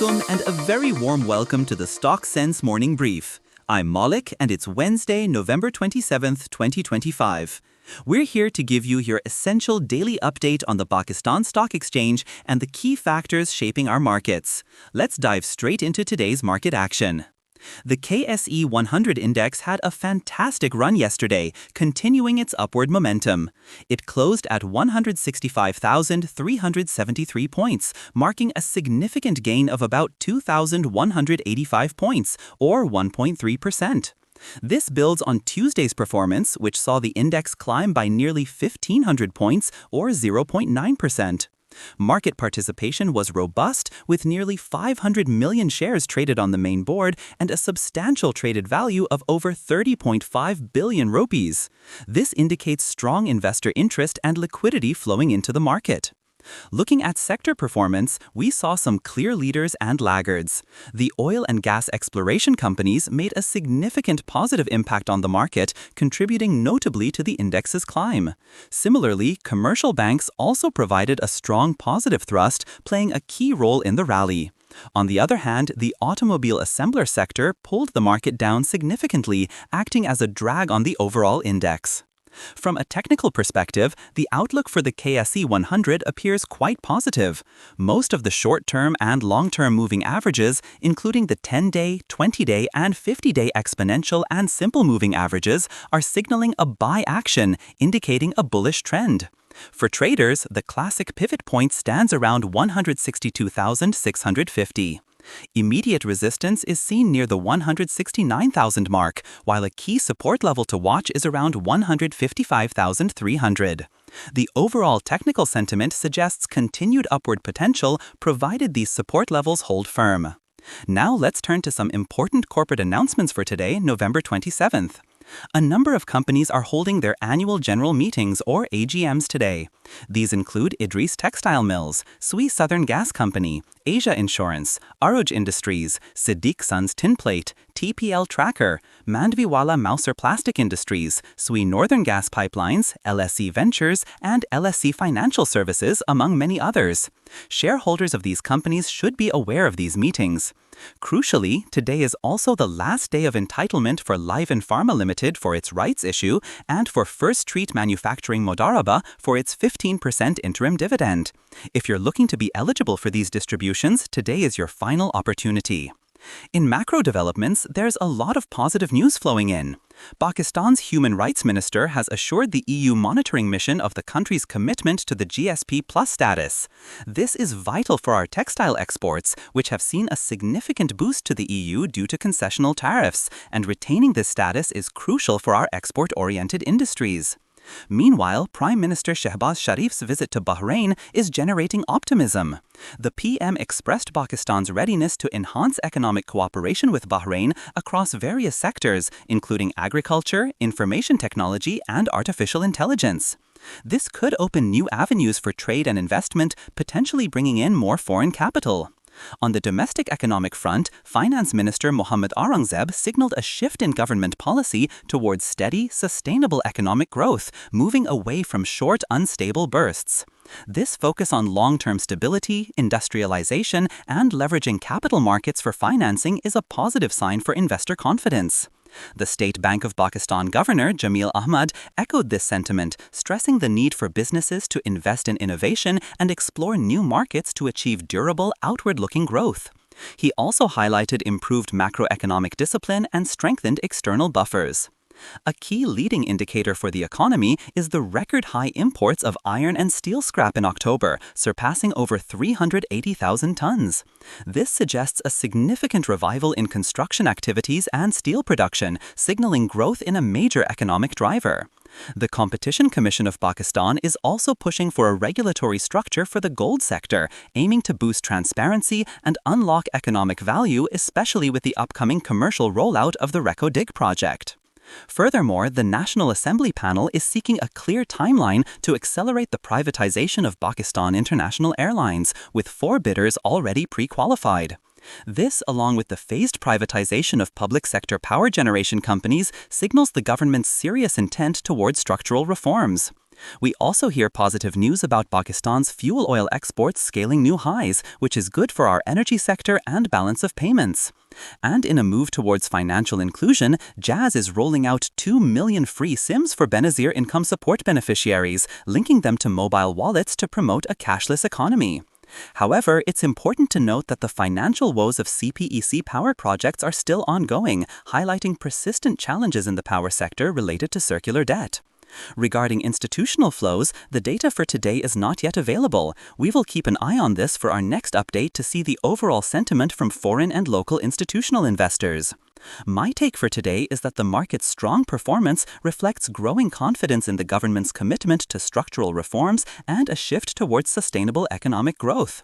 alaikum and a very warm welcome to the Stock Sense Morning Brief. I'm Malik and it's Wednesday, November 27th, 2025. We're here to give you your essential daily update on the Pakistan Stock Exchange and the key factors shaping our markets. Let's dive straight into today's market action. The KSE-100 index had a fantastic run yesterday, continuing its upward momentum. It closed at 165,373 points, marking a significant gain of about 2,185 points, or 1.3%. This builds on Tuesday's performance, which saw the index climb by nearly 1,500 points, or 0.9%. Market participation was robust, with nearly 500 million shares traded on the main board and a substantial traded value of over 30.5 billion rupees. This indicates strong investor interest and liquidity flowing into the market. Looking at sector performance, we saw some clear leaders and laggards. The oil and gas exploration companies made a significant positive impact on the market, contributing notably to the index's climb. Similarly, commercial banks also provided a strong positive thrust, playing a key role in the rally. On the other hand, the automobile assembler sector pulled the market down significantly, acting as a drag on the overall index. From a technical perspective, the outlook for the KSE-100 appears quite positive. Most of the short-term and long-term moving averages, including the 10-day, 20-day, and 50-day exponential and simple moving averages, are signaling a buy action, indicating a bullish trend. For traders, the classic pivot point stands around 162,650. Immediate resistance is seen near the 169,000 mark, while a key support level to watch is around 155,300. The overall technical sentiment suggests continued upward potential provided these support levels hold firm. Now let's turn to some important corporate announcements for today, November 27th. A number of companies are holding their annual general meetings or AGMs today. These include Idris Textile Mills, Sui Southern Gas Company, Asia Insurance, Aruj Industries, Siddiq Sons Tinplate, TPL Tracker, Mandviwala Mouser Plastic Industries, Sui Northern Gas Pipelines, LSE Ventures, and LSE Financial Services, among many others. Shareholders of these companies should be aware of these meetings. Crucially, today is also the last day of entitlement for Liven Pharma Limited for its rights issue and for First Treet Manufacturing Modaraba for its 15% interim dividend. If you're looking to be eligible for these distributions, today is your final opportunity. In macro developments, there's a lot of positive news flowing in. Pakistan's Human Rights Minister has assured the EU monitoring mission of the country's commitment to the GSP Plus status. This is vital for our textile exports, which have seen a significant boost to the EU due to concessional tariffs, and retaining this status is crucial for our export-oriented industries. Meanwhile, Prime Minister Shehbaz Sharif's visit to Bahrain is generating optimism. The PM expressed Pakistan's readiness to enhance economic cooperation with Bahrain across various sectors, including agriculture, information technology, and artificial intelligence. This could open new avenues for trade and investment, potentially bringing in more foreign capital. On the domestic economic front, Finance Minister Mohammad Aurangzeb signaled a shift in government policy towards steady, sustainable economic growth, moving away from short, unstable bursts. This focus on long-term stability, industrialization, and leveraging capital markets for financing is a positive sign for investor confidence. The State Bank of Pakistan Governor Jamil Ahmad echoed this sentiment, stressing the need for businesses to invest in innovation and explore new markets to achieve durable, outward-looking growth. He also highlighted improved macroeconomic discipline and strengthened external buffers. A key leading indicator for the economy is the record-high imports of iron and steel scrap in October, surpassing over 380,000 tons. This suggests a significant revival in construction activities and steel production, signaling growth in a major economic driver. The Competition Commission of Pakistan is also pushing for a regulatory structure for the gold sector, aiming to boost transparency and unlock economic value, especially with the upcoming commercial rollout of the Reko Dig project. Furthermore, the National Assembly panel is seeking a clear timeline to accelerate the privatization of Pakistan International Airlines, with 4 bidders already pre-qualified. This, along with the phased privatization of public sector power generation companies, signals the government's serious intent towards structural reforms. We also hear positive news about Pakistan's fuel oil exports scaling new highs, which is good for our energy sector and balance of payments. And in a move towards financial inclusion, Jazz is rolling out 2 million free SIMs for Benazir income support beneficiaries, linking them to mobile wallets to promote a cashless economy. However, it's important to note that the financial woes of CPEC power projects are still ongoing, highlighting persistent challenges in the power sector related to circular debt. Regarding institutional flows, the data for today is not yet available. We will keep an eye on this for our next update to see the overall sentiment from foreign and local institutional investors. My take for today is that the market's strong performance reflects growing confidence in the government's commitment to structural reforms and a shift towards sustainable economic growth.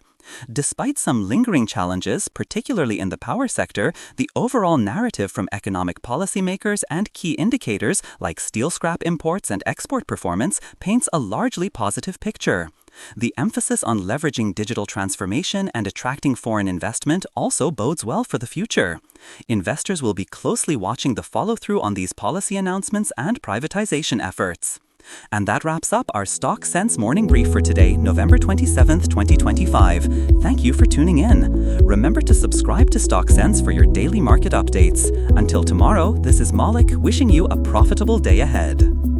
Despite some lingering challenges, particularly in the power sector, the overall narrative from economic policymakers and key indicators like steel scrap imports and export performance paints a largely positive picture. The emphasis on leveraging digital transformation and attracting foreign investment also bodes well for the future. Investors will be closely watching the follow-through on these policy announcements and privatization efforts. And that wraps up our Stock Sense Morning Brief for today, November 27th, 2025. Thank you for tuning in. Remember to subscribe to Stock Sense for your daily market updates. Until tomorrow, this is Malik wishing you a profitable day ahead.